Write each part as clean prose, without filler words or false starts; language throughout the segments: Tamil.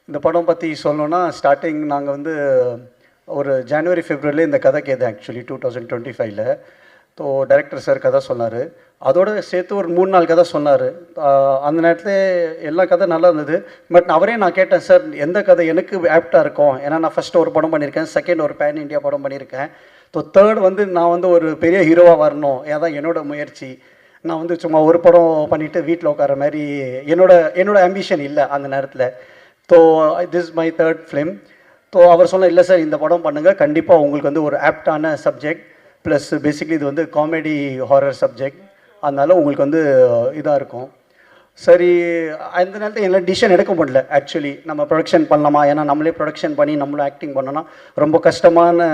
இந்த படம் பற்றி சொல்லணும்னா ஸ்டார்டிங் நாங்கள் வந்து ஒரு ஜனவரி ஃபெப்ரவரியில் இந்த கதை கேட்டேன் ஆக்சுவலி 2025ல். ஸோ டைரக்டர் சார் கதை சொன்னார், அதோடு சேர்த்து ஒரு 3-4 கதை சொன்னார். அந்த நேரத்தில் எல்லா கதை நல்லா இருந்தது. பட் அவரே நான் கேட்டேன், சார் எந்த கதை எனக்கு ஆப்டாக இருக்கும், ஏன்னா நான் ஃபஸ்ட்டு ஒரு படம் பண்ணியிருக்கேன், செகண்ட் ஒரு பேன் இண்டியா படம் பண்ணியிருக்கேன். ஸோ தேர்ட் வந்து நான் வந்து ஒரு பெரிய ஹீரோவாக வரணும், அதான் என்னோட முயற்சி. நான் வந்து சும்மா ஒரு படம் பண்ணிவிட்டு வீட்டில் உட்கார மாதிரி என்னோட ஆம்பிஷன் இல்லை அந்த நேரத்தில். So this my third film. So அவர் சொன்ன, இல்லை சார் இந்த படம் பண்ணுங்கள், கண்டிப்பாக உங்களுக்கு வந்து ஒரு ஆப்டான சப்ஜெக்ட், ப்ளஸ் பேசிக்லி இது வந்து காமெடி ஹாரர் சப்ஜெக்ட், அதனால் உங்களுக்கு வந்து இதாக இருக்கும். சரி, அந்த நேரத்தில் எல்லாம் டிசிஷன் எடுக்க முடியல ஆக்சுவலி. நம்ம ப்ரொடக்ஷன் பண்ணலாமா, ஏன்னா நம்மளே ப்ரொடக்ஷன் பண்ணி நம்மளும் ஆக்டிங் பண்ணோன்னா ரொம்ப கஷ்டமான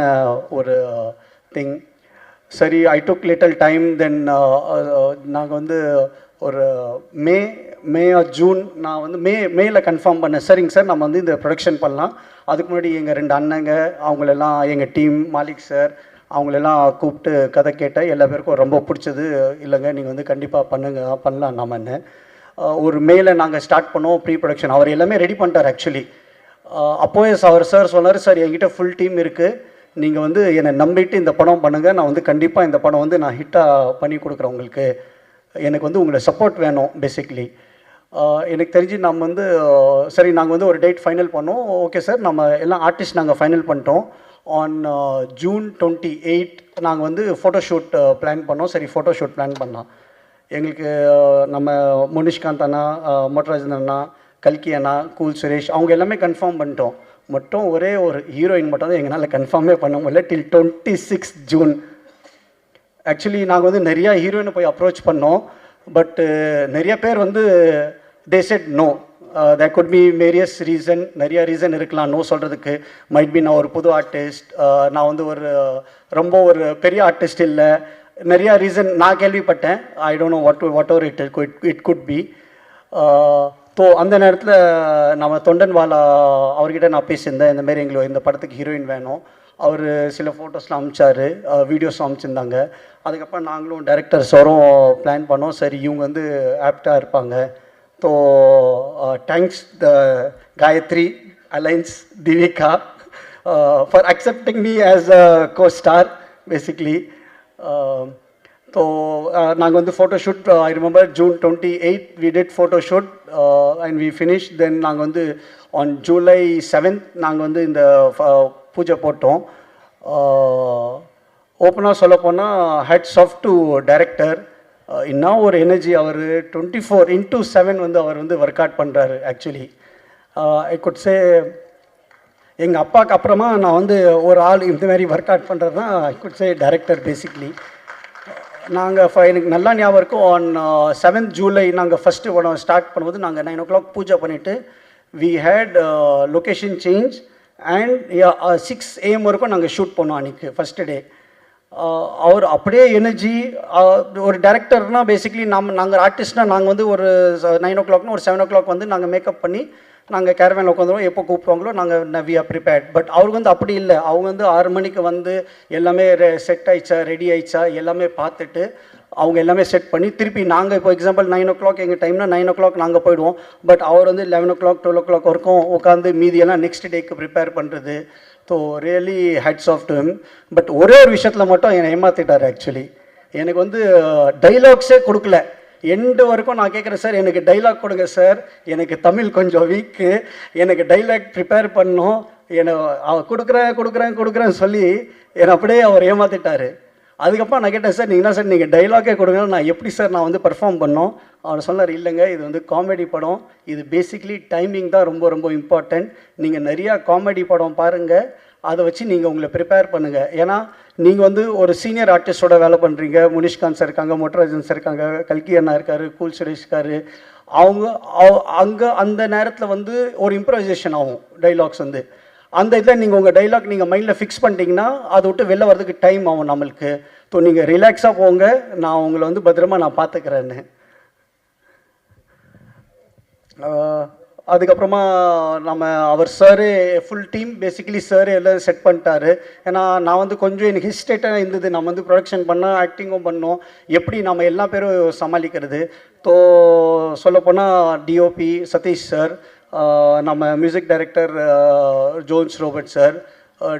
ஒரு திங். சரி, ஐ டுக் லிட்டில் டைம். தென் நாங்கள் வந்து ஒரு மே ஆர் ஜூன் நான் வந்து மேல கன்ஃபார்ம் பண்ணேன், சரிங்க சார் நம்ம வந்து இந்த ப்ரொடக்ஷன் பண்ணலாம். அதுக்கு முன்னாடி எங்கள் 2 அண்ணங்க அவங்களெல்லாம், எங்கள் டீம் மாலிக் சார் அவங்களெல்லாம் கூப்பிட்டு கதை கேட்டேன். எல்லா பேருக்கும் ரொம்ப பிடிச்சது. இல்லைங்க நீங்கள் வந்து கண்டிப்பாக பண்ணலாம் நாமன்னு. ஒரு மேல நாங்கள் ஸ்டார்ட் பண்ணோம் ப்ரீ ப்ரொடக்ஷன். அவர் எல்லாமே ரெடி பண்ணிட்டார் ஆக்சுவலி. அப்போவே அவர் சார் சொன்னார், சார் என்கிட்ட ஃபுல் டீம் இருக்குது, நீங்கள் வந்து என்னை நம்பிட்டு இந்த படம் பண்ணுங்கள், நான் வந்து கண்டிப்பாக இந்த படம் வந்து நான் ஹிட்டாக பண்ணி கொடுக்குறேன் உங்களுக்கு, எனக்கு வந்து உங்களை சப்போர்ட் வேணும் பேசிக்லி. எனக்கு தெரிஞ்சு நம்ம வந்து சரி நாங்கள் வந்து ஒரு டேட் ஃபைனல் பண்ணோம். ஓகே சார், நம்ம எல்லாம் ஆர்டிஸ்ட் நாங்கள் ஃபைனல் பண்ணிட்டோம். ஆன் ஜூன் 28 நாங்கள் வந்து ஃபோட்டோஷூட் பிளான் பண்ணோம். சரி, ஃபோட்டோஷூட் பிளான் பண்ணோம். எங்களுக்கு நம்ம முனிஷ்காந்த் அண்ணா, மோட்டராஜன் அண்ணா, கல்கி அண்ணா, கூல் சுரேஷ் அவங்க எல்லாமே கன்ஃபார்ம் பண்ணிட்டோம். மட்டும் ஒரே ஒரு ஹீரோயின் மட்டும் தான் எங்களால் கன்ஃபார்மே பண்ண முடியல டில் 26 ஜூன். ஆக்சுவலி நாங்கள் வந்து நிறையா ஹீரோயினை போய் அப்ரோச் பண்ணோம். பட்டு நிறைய பேர் வந்து they said no. There could be various reason, நிறைய ரீசன் இருக்கலாம் நோ சொல்கிறதுக்கு. மைட் பி நான் ஒரு புது ஆர்டிஸ்ட், நான் வந்து ரொம்ப ஒரு பெரிய ஆர்டிஸ்ட் இல்லை, நிறையா ரீசன் நான் கேள்விப்பட்டேன். I don't know what ever it could be. So அந்த நேரத்தில் நம்ம தொண்டன்வாலா அவர்கிட்ட நான் பேசியிருந்தேன், இந்தமாரி எங்களுக்கு இந்த படத்துக்கு ஹீரோயின் வேணும். அவர் சில ஃபோட்டோஸ்லாம் அனுப்பிச்சார், வீடியோஸும் அனுப்பிச்சிருந்தாங்க. அதுக்கப்புறம் நாங்களும் டைரக்டர் சாரும் பிளான் பண்ணோம், சரி இவங்க வந்து ஆப்டாக இருப்பாங்க. So thanks the Gayathri alliance Divika for accepting me as a co-star basically. So நாங்கள் வந்து photoshoot, I remember June 28 we did photoshoot and we finish. Then நாங்கள் வந்து ஆன் July 7th நாங்கள் வந்து இந்த பூஜை போட்டோம். ஓப்பனாக சொல்லப்போனால் ஹேட்ஸ் ஆஃப் டு டைரக்டர். இன்னும் ஒரு எனர்ஜி, அவர் 24/7 வந்து அவர் வந்து ஒர்க் அவுட் பண்ணுறாரு ஆக்சுவலி. ஐ குட் சே எங்கள் அப்பாவுக்கு அப்புறமா நான் வந்து ஒரு ஆள் இந்த மாதிரி ஒர்க் அவுட் பண்ணுறது தான் I could say director basically. நாங்கள் எனக்கு நல்லா ஞாபகம் இருக்கும், ஆன் 7th July நாங்கள் ஃபஸ்ட்டு படம் ஸ்டார்ட் பண்ணும்போது நாங்கள் 9 o'clock பூஜை பண்ணிவிட்டு we had location change and 6 AM வரைக்கும் நாங்கள் ஷூட் பண்ணோம் அன்றைக்கி ஃபஸ்ட்டு டே. அவர் அப்படியே எனர்ஜி. ஒரு டேரக்டர்னால் பேசிக்லி நாங்கள் ஆர்டிஸ்ட்னால் நாங்கள் வந்து ஒரு 9 o'clockனா ஒரு 7 o'clock வந்து நாங்கள் மேக்கப் பண்ணி நாங்கள் கேரவேனில் உட்காந்துருவோம், எப்போ கூப்பிடுவாங்களோ நாங்கள் வி ஆர் ப்ரிப்பேர்ட். பட் அவருக்கு வந்து அப்படி இல்லை, அவங்க வந்து 6 மணிக்கு வந்து எல்லாமே செட் ஆயிடுச்சா ரெடி ஆயிடுச்சா எல்லாமே பார்த்துட்டு அவங்க எல்லாமே செட் பண்ணி திருப்பி நாங்கள் இப்போ எக்ஸாம்பிள் 9 o'clock எங்கள் டைம்னா 9 o'clock நாங்கள் போயிடுவோம். பட் அவர் வந்து 11 o'clock 12 o'clock வரைக்கும் உட்காந்து மீதியெல்லாம் நெக்ஸ்ட் டேக்கு ப்ரிப்பேர் பண்ணுறது. So really hats off to him. But ஒரே ஒரு விஷயத்தில் மட்டும் என்னை ஏமாற்றிட்டார் ஆக்சுவலி. எனக்கு வந்து டைலாக்ஸே கொடுக்கல. எண்டு வரைக்கும் நான் கேட்குறேன், சார் எனக்கு டைலாக் கொடுங்க சார், எனக்கு தமிழ் கொஞ்சம் வீக்கு, எனக்கு டைலாக் ப்ரிப்பேர் பண்ணணும், என்னை கொடுக்குறேன்னு சொல்லி என்னை அப்படியே அவர் ஏமாற்றிட்டார். அதுக்கப்புறம் நான் கேட்டேன், சார் நீங்கள் என்ன சார் நீங்கள் டைலாக்கே கொடுங்க, நான் எப்படி சார் நான் வந்து பர்ஃபார்ம் பண்ணோம். அவர் சொன்னார், இல்லைங்க இது வந்து காமெடி படம், இது பேசிக்லி டைமிங் தான் ரொம்ப ரொம்ப இம்பார்ட்டண்ட், நீங்கள் நிறையா காமெடி படம் பாருங்கள், அதை வச்சு நீங்கள் உங்களை ப்ரிப்பேர் பண்ணுங்கள். ஏன்னா நீங்கள் வந்து ஒரு சீனியர் ஆர்டிஸ்டோட வேலை பண்ணுறீங்க, முனிஷ்காந்த் சார் இருக்காங்க, மோட்டராஜன் சார் இருக்காங்க, கல்கி அண்ணா இருக்கார், கூல் சுரேஷ் இருக்கார். அங்கே அந்த நேரத்தில் வந்து ஒரு இம்ப்ரவைசேஷன் ஆகும் டைலாக்ஸ் வந்து. அந்த இதில் நீங்கள் உங்கள் டைலாக் நீங்கள் மைண்டில் ஃபிக்ஸ் பண்ணிட்டீங்கன்னா அதை விட்டு வெளில வரதுக்கு டைம் ஆகும் நம்மளுக்கு. ஸோ நீங்கள் ரிலாக்ஸாக போங்க, நான் உங்களை வந்து பத்திரமா நான் பார்த்துக்கிறேன்னு. அதுக்கப்புறமா நம்ம அவர் sir full team basically sir எல்லாம் செட் பண்ணிட்டாரு. ஏன்னா நான் வந்து கொஞ்சம் எனக்கு ஹிஸ்டேட்டாக இருந்தது, நம்ம வந்து ப்ரொடக்ஷன் பண்ணோம், ஆக்டிங்கும் பண்ணோம், எப்படி நம்ம எல்லா பேரும் சமாளிக்கிறது. ஸோ சொல்லப்போனால் டிஓபி சதீஷ் சார், நம்ம music director Jones Robert sir.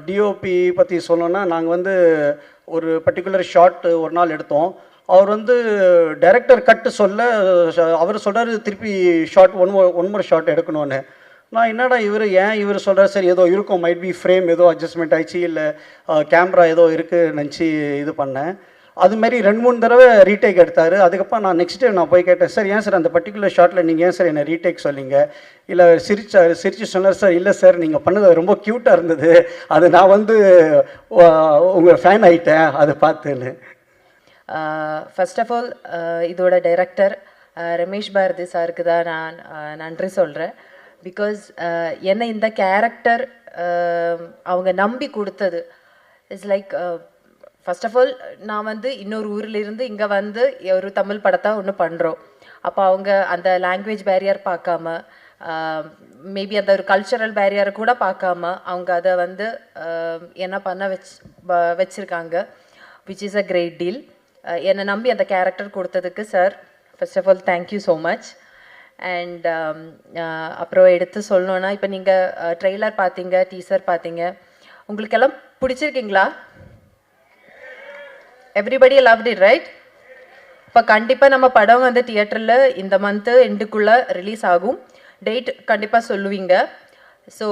DOP பற்றி சொல்லணுன்னா நாங்கள் வந்து ஒரு பர்டிகுலர் ஷாட் ஒரு நாள் எடுத்தோம். அவர் வந்து டைரக்டர் கட்டு சொல்ல அவர் சொல்கிறார் திருப்பி ஷாட் ஒன் மோர் ஷாட் எடுக்கணும்னு. நான் என்னடா இவர் சொல்கிறார், சரி ஏதோ இருக்கும், மைட் பி ஃப்ரேம் ஏதோ அட்ஜஸ்ட்மெண்ட் ஆயிடுச்சு, இல்லை கேமரா ஏதோ இருக்குது நினச்சி இது பண்ணேன். அதுமாரி 2-3 தடவை ரீடேக் எடுத்தார். அதுக்கப்புறம் நான் நெக்ஸ்ட் டே நான் போய் கேட்டேன், சார் ஏன் சார் அந்த பர்டிகுலர் ஷாட்டில் நீங்கள் ஏன் சார் என்னை ரீடேக் சொன்னீங்க? இல்லை சிரிச்சு சொன்னார், சார் இல்லை சார் நீங்கள் பண்ணது ரொம்ப க்யூட்டாக இருந்தது, அது நான் வந்து உங்கள் ஃபேன் ஆகிட்டேன் அதை பார்த்துன்னு. ஃபர்ஸ்ட் ஆஃப் ஆல் இதோட டைரக்டர் ரமேஷ் பாரதி சாருக்கு தான் நான் நன்றி சொல்கிறேன். பிகாஸ் என்னை இந்த கேரக்டர் அவங்க நம்பி கொடுத்தது it's like, first of all நான் வந்து இன்னொரு ஊர்லேருந்து இங்கே வந்து ஒரு தமிழ் படத்தை ஒன்று பண்ணுறோம். அப்போ அவங்க அந்த லாங்குவேஜ் பேரியர் பார்க்காம, மேபி அந்த ஒரு கல்ச்சரல் பேரியரை கூட பார்க்காம அவங்க அதை வந்து என்ன பண்ண வச்சுருக்காங்க, which is a great deal. என்னை நம்பி அந்த கேரக்டர் கொடுத்ததுக்கு sir first of all thank you so much. And அப்புறம் எடுத்து சொல்லணுன்னா, இப்போ நீங்கள் ட்ரெய்லர் பார்த்தீங்க, டீசர் பார்த்தீங்க, உங்களுக்கெல்லாம் பிடிச்சிருக்கீங்களா? Everybody loved it right? இப்போ கண்டிப்பாக நம்ம படம் வந்து தியேட்டரில் இந்த மந்த்து எண்டுக்குள்ளே ரிலீஸ் ஆகும். டேட் கண்டிப்பாக சொல்லுவீங்க. ஸோ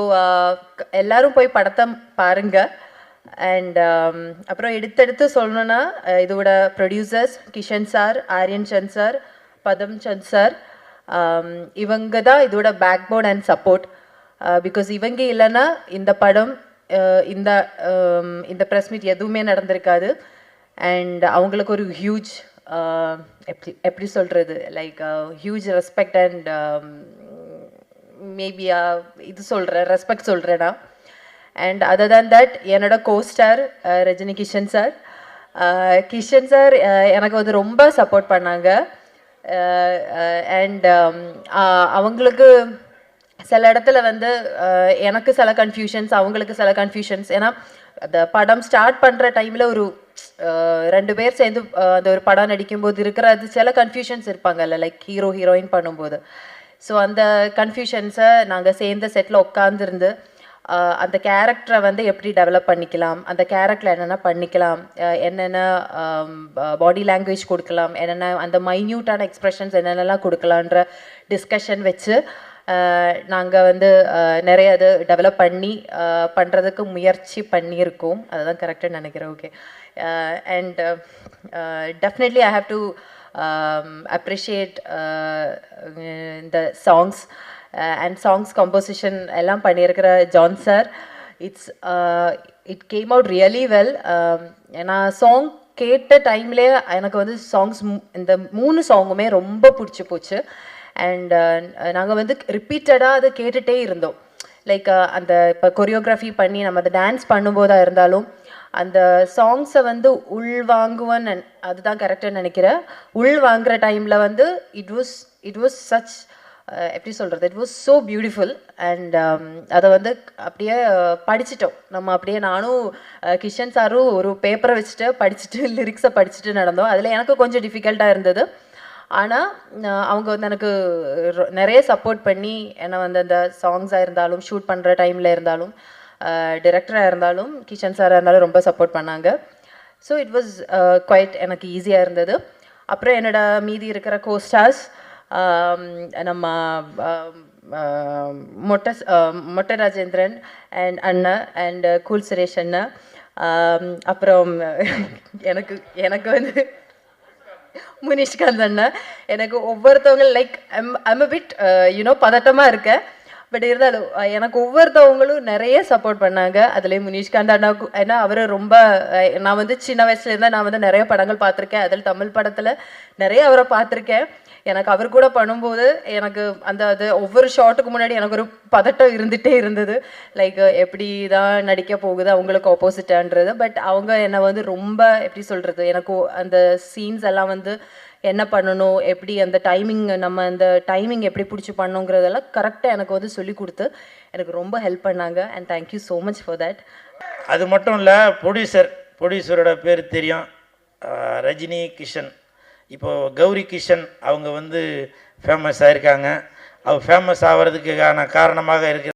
எல்லோரும் போய் படத்தை பாருங்கள். அண்ட் அப்புறம் எடுத்தெடுத்து சொல்லணுன்னா, இதோட producers Kishan sir, Aryan Chand sir, Padam Chand sir, இவங்க தான் இதோட backbone and support. Because இவங்க இல்லைன்னா இந்த படம் இந்த ப்ரெஸ் மீட் எதுவுமே நடந்திருக்காது. அண்ட் அவங்களுக்கு ஒரு ஹியூஜ் எப்படி சொல்கிறது, like huge respect and maybe இது சொல்கிறேன், ரெஸ்பெக்ட் சொல்கிறேன்னா. அண்ட் அதர் தேன் தட் என்னோட கோஸ்டார் ரஜினி கிஷன் சார் எனக்கு வந்து ரொம்ப சப்போர்ட் பண்ணாங்க. அண்ட் அவங்களுக்கு சில இடத்துல வந்து எனக்கு சில கன்ஃபியூஷன்ஸ், அவங்களுக்கு சில கன்ஃபியூஷன்ஸ். ஏன்னா அந்த படம் ஸ்டார்ட் பண்ணுற டைமில் ஒரு 2 பேர் சேர்ந்து அந்த ஒரு படம் நடிக்கும்போது இருக்கிறது சில கன்ஃபியூஷன்ஸ் இருப்பாங்கல்ல, லைக் ஹீரோயின் பண்ணும்போது. ஸோ அந்த கன்ஃபியூஷன்ஸை நாங்கள் சேர்ந்த செட்டில் உட்காந்துருந்து அந்த கேரக்டரை வந்து எப்படி டெவலப் பண்ணிக்கலாம், அந்த கேரக்டரில் என்னென்ன பண்ணிக்கலாம், என்னென்ன பாடி லாங்குவேஜ் கொடுக்கலாம், என்னென்ன அந்த மைன்யூட்டான எக்ஸ்ப்ரெஷன்ஸ் என்னென்னலாம் கொடுக்கலான்ற டிஸ்கஷன் வச்சு நாங்கள் வந்து நிறைய அது டெவலப் பண்ணி பண்ணுறதுக்கு முயற்சி பண்ணியிருக்கோம். அதுதான் கரெக்டாக நினைக்கிறேன். Okay. And definitely I have to appreciate இந்த சாங்ஸ் அண்ட் சாங்ஸ் கம்போசிஷன் எல்லாம் பண்ணியிருக்கிற John sir. It came out really well. நான் சாங் கேட்ட டைம்லேயே எனக்கு வந்து சாங்ஸ் இந்த 3 சாங்குமே ரொம்ப பிடிச்சி போச்சு. அண்ட் நாங்கள் வந்து ரிப்பீட்டடாக அதை கேட்டுகிட்டே இருந்தோம். லைக் அந்த இப்போ கொரியோகிராஃபி பண்ணி நம்ம அதை டான்ஸ் பண்ணும்போதாக இருந்தாலும் அந்த சாங்ஸை வந்து உள்வாங்குவேன்னு அதுதான் கரெக்டாக நினைக்கிறேன். உள்வாங்குற டைமில் வந்து இட் வாஸ் சச் எப்படி சொல்கிறது, it was so beautiful. And அதை வந்து அப்படியே படிச்சிட்டோம் நம்ம. அப்படியே நானும் கிஷன் சாரும் ஒரு பேப்பரை வச்சுட்டு படிச்சுட்டு லிரிக்ஸை படிச்சுட்டு நடந்தோம். அதில் எனக்கு கொஞ்சம் டிஃபிகல்ட்டாக இருந்தது. ஆனால் அவங்க வந்து எனக்கு நிறைய சப்போர்ட் பண்ணி என்னை வந்து அந்த சாங்ஸாக இருந்தாலும், ஷூட் பண்ணுற டைமில் இருந்தாலும், டிரெக்டராக இருந்தாலும், கிஷன் சாராக இருந்தாலும் ரொம்ப சப்போர்ட் பண்ணாங்க. ஸோ இட் வாஸ் குவைட் எனக்கு ஈஸியாக இருந்தது. அப்புறம் என்னோட மீதி இருக்கிற கோஸ்டார்ஸ் நம்ம மொட்டை ராஜேந்திரன் அண்ட் அண்ணா அண்ட் கூல் சுரேஷ் அண்ணா. அப்புறம் எனக்கு வந்து முனிஷ்காந்த் அண்ணா. எனக்கு ஒவ்வொருத்தவங்க லைக் ஐம் அ பிட் பதட்டமாக இருக்கேன். பட் இருந்தாலும் எனக்கு ஒவ்வொருத்தவங்களும் நிறைய சப்போர்ட் பண்ணாங்க. அதுலேயும் முனிஷ்காந்த் அண்ணாவுக்கு, ஏன்னா அவர் ரொம்ப நான் வந்து சின்ன வயசுல இருந்தால் நான் வந்து நிறைய படங்கள் பார்த்துருக்கேன். அதில் தமிழ் படத்தில் நிறைய அவரை பார்த்துருக்கேன். எனக்கு அவர் கூட பண்ணும்போது எனக்கு அது ஒவ்வொரு ஷாட்டுக்கு முன்னாடி எனக்கு ஒரு பதட்டம் இருந்துகிட்டே இருந்தது. லைக் எப்படி தான் நடிக்க போகுது அவங்களுக்கு ஆப்போசிட்டான்றது. பட் அவங்க என்னை வந்து ரொம்ப எப்படி சொல்கிறது, எனக்கு அந்த சீன்ஸ் எல்லாம் வந்து என்ன பண்ணணும், எப்படி அந்த டைமிங் நம்ம அந்த டைமிங் எப்படி பிடிச்சி பண்ணணுங்கிறதெல்லாம் கரெக்டாக எனக்கு வந்து சொல்லி கொடுத்து எனக்கு ரொம்ப ஹெல்ப் பண்ணாங்க. And thank you so much for that. அது மட்டும் இல்லை, ப்ரொடியூசரோட பேர் தெரியும், ரஜினி கிஷன். இப்போது கௌரி கிஷன் அவங்க வந்து ஃபேமஸ் ஆகிருக்காங்க. அவர் ஃபேமஸ் ஆகிறதுக்கான காரணமாக இருக்கிற